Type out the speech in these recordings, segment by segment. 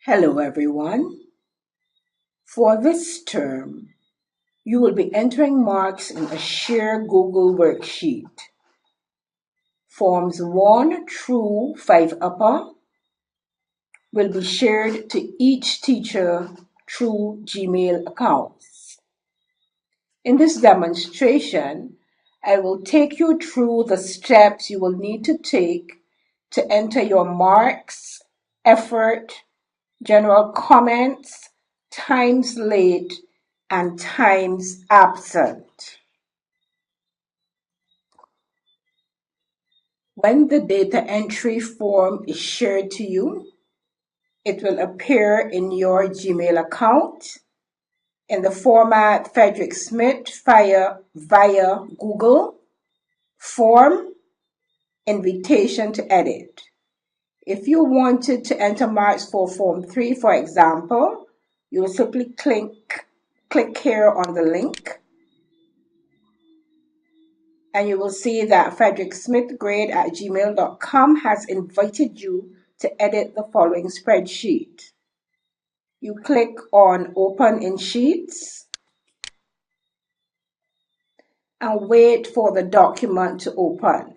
Hello everyone. For this term, you will be entering marks in a shared Google worksheet. Forms 1 through 5 upper will be shared to each teacher through Gmail accounts. In this demonstration, I will take you through the steps you will need to take to enter your marks, effort, general comments, times late, and times absent. When the data entry form is shared to you, it will appear in your Gmail account in the format Frederick Smith via Google form invitation to edit. If you wanted to enter marks for Form 3, for example, you will simply click here on the link, and you will see that fredericksmithgrade@gmail.com has invited you to edit the following spreadsheet. You click on Open in Sheets and wait for the document to open.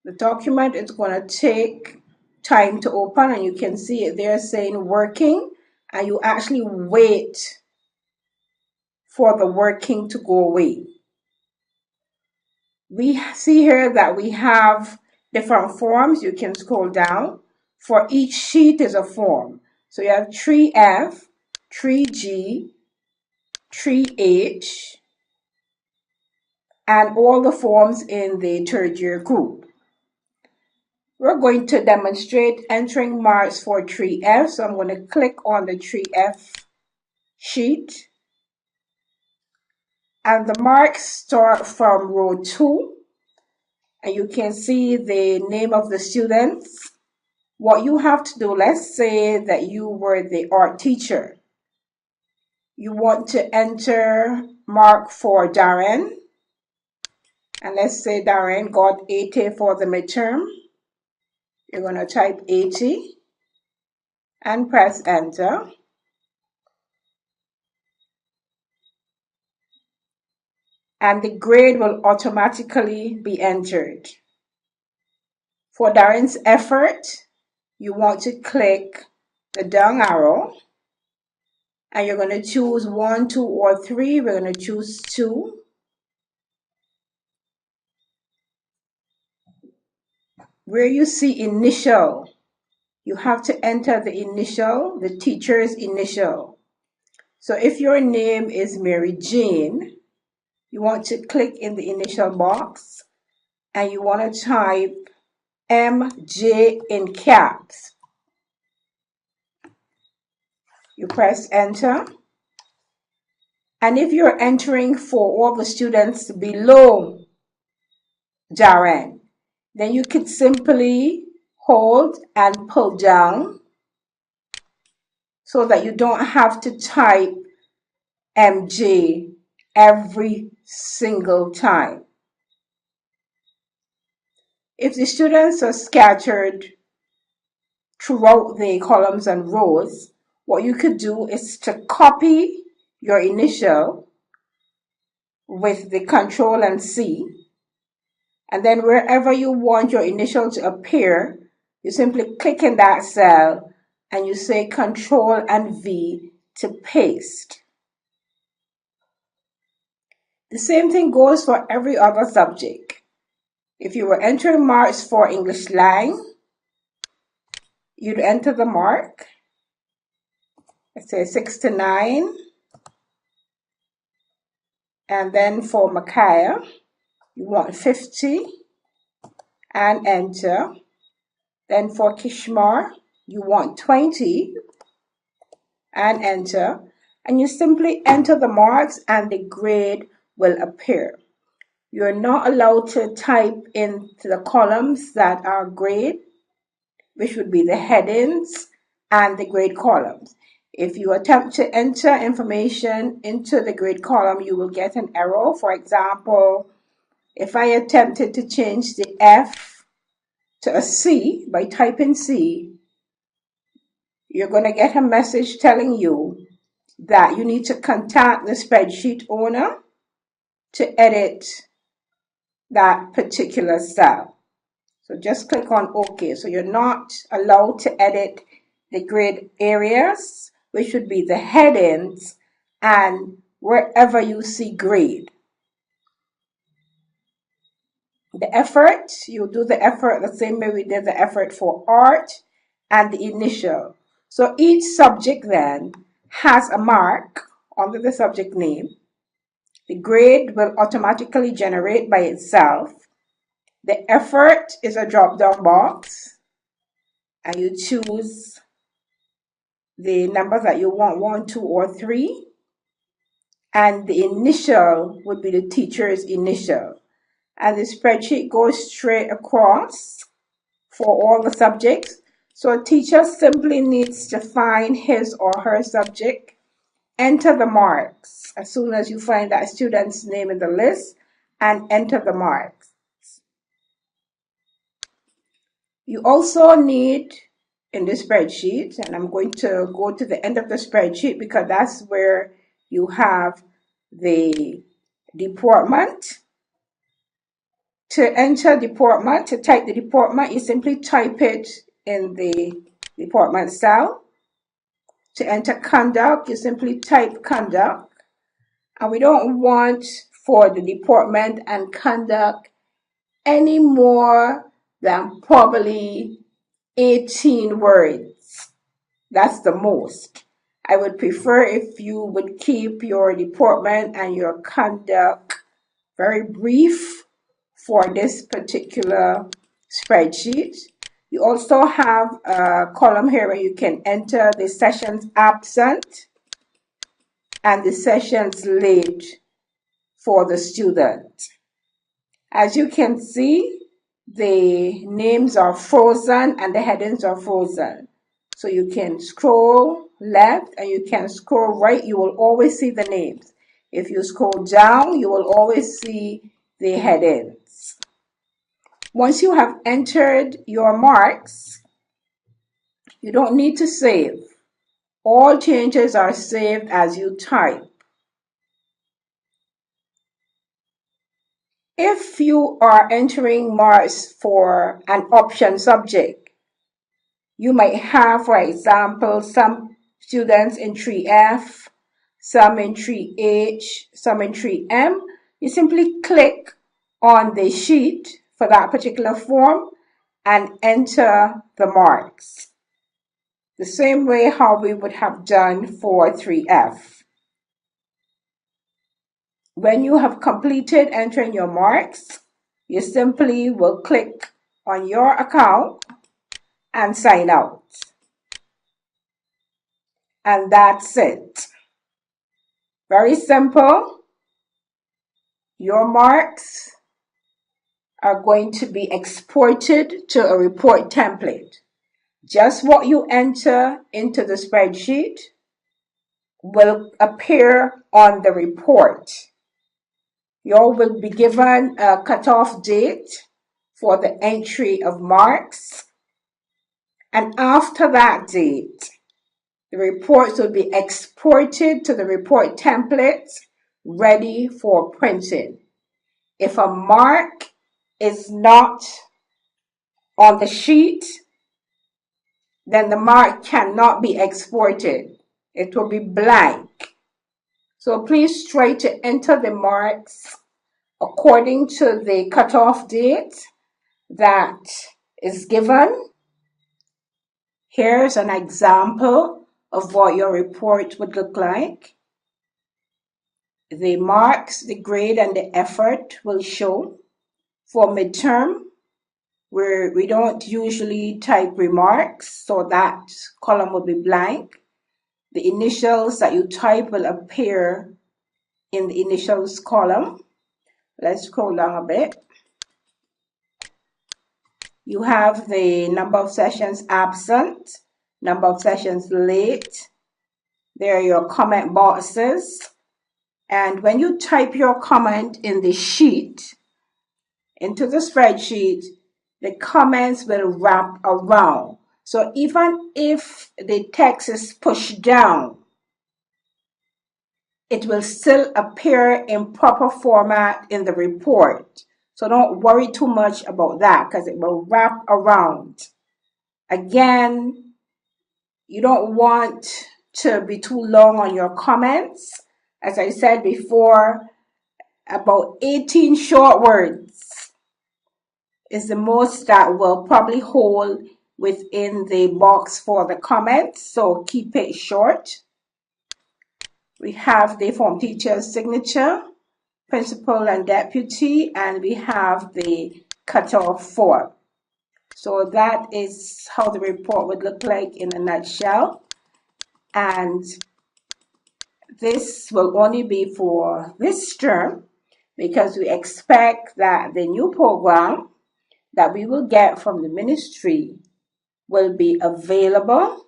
The document is going to take time to open, and you can see it there saying working, and you actually wait for the working to go away. We see here that we have different forms. You can scroll down. For each sheet is a form. So you have 3F, 3G, 3H, and all the forms in the third year group. We're going to demonstrate entering marks for 3F. So I'm going to click on the 3F sheet. And the marks start from row 2. And you can see the name of the students. What you have to do, let's say that you were the art teacher. You want to enter mark for Darren. And let's say Darren got 80 for the midterm. You're going to type 80 and press enter. And the grade will automatically be entered. For Darren's effort, you want to click the down arrow. And you're going to choose 1, 2, or 3. We're going to choose 2. Where you see initial, you have to enter the initial, the teacher's initial. So if your name is Mary Jane, you want to click in the initial box and you want to type MJ in caps. You press enter. And if you're entering for all the students below Darren, then you could simply hold and pull down so that you don't have to type MJ every single time. If the students are scattered throughout the columns and rows, what you could do is to copy your initial with the Control and C, and then wherever you want your initial to appear, you simply click in that cell and you say Control and V to paste. The same thing goes for every other subject. If you were entering marks for English Lang, you'd enter the mark. Let's say 6 to 9. And then for Micaiah, you want 50 and enter. Then for Kishmar, you want 20 and enter. And you simply enter the marks and the grade will appear. You're not allowed to type into the columns that are grade, which would be the headings and the grade columns. If you attempt to enter information into the grade column, you will get an error. For example, if I attempted to change the F to a C by typing C, you're going to get a message telling you that you need to contact the spreadsheet owner to edit that particular cell. So just click on OK. So you're not allowed to edit the grade areas, which would be the headings and wherever you see grade. The effort, you do the effort the same way we did the effort for art and the initial. So each subject then has a mark under the subject name. The grade will automatically generate by itself. The effort is a drop-down box, and you choose the numbers that you want, 1, 2, or 3. And the initial would be the teacher's initial. And the spreadsheet goes straight across for all the subjects. So a teacher simply needs to find his or her subject, enter the marks as soon as you find that student's name in the list, and enter the marks. You also need in the spreadsheet, and I'm going to go to the end of the spreadsheet because that's where you have the department. To enter department, to type the department, you simply type it in the department cell. To enter conduct, you simply type conduct. And we don't want for the department and conduct any more than probably 18 words. That's the most. I would prefer if you would keep your department and your conduct very brief for this particular spreadsheet. You also have a column here where you can enter the sessions absent and the sessions late for the student. As you can see, the names are frozen and the headings are frozen. So you can scroll left and you can scroll right. You will always see the names. If you scroll down, you will always see the headings. Once you have entered your marks, you don't need to save. All changes are saved as you type. If you are entering marks for an option subject, you might have, for example, some students in 3F, some in 3H, some in 3M. You simply click on the sheet for that particular form and enter the marks. The same way how we would have done for 3F. When you have completed entering your marks, you simply will click on your account and sign out. And that's it. Very simple. Your marks are going to be exported to a report template. Just what you enter into the spreadsheet will appear on the report. You all will be given a cutoff date for the entry of marks. And after that date, the reports will be exported to the report templates ready for printing. If a mark is not on the sheet, then the mark cannot be exported. It will be blank. So please try to enter the marks according to the cutoff date that is given. Here's an example of what your report would look like. The marks, the grade, and the effort will show. For midterm, where we don't usually type remarks, so that column will be blank. The initials that you type will appear in the initials column. Let's scroll down a bit. You have the number of sessions absent, number of sessions late. There are your comment boxes. And when you type your comment in the sheet, into the spreadsheet, the comments will wrap around. So even if the text is pushed down, it will still appear in proper format in the report. So don't worry too much about that because it will wrap around. Again, you don't want to be too long on your comments. As I said before, about 18 short words is the most that will probably hold within the box for the comments. So keep it short. We have the form teacher's signature, principal and deputy, and we have the cutoff form. So that is how the report would look like in a nutshell. And this will only be for this term because we expect that the new program that we will get from the ministry will be available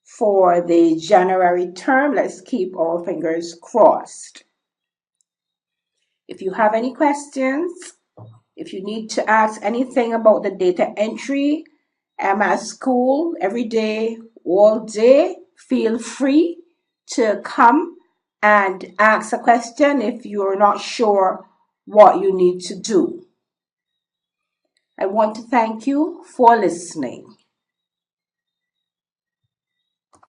for the January term. Let's keep our fingers crossed. If you have any questions, if you need to ask anything about the data entry, I'm at school every day, all day, feel free to come and ask a question if you're not sure what you need to do. I want to thank you for listening.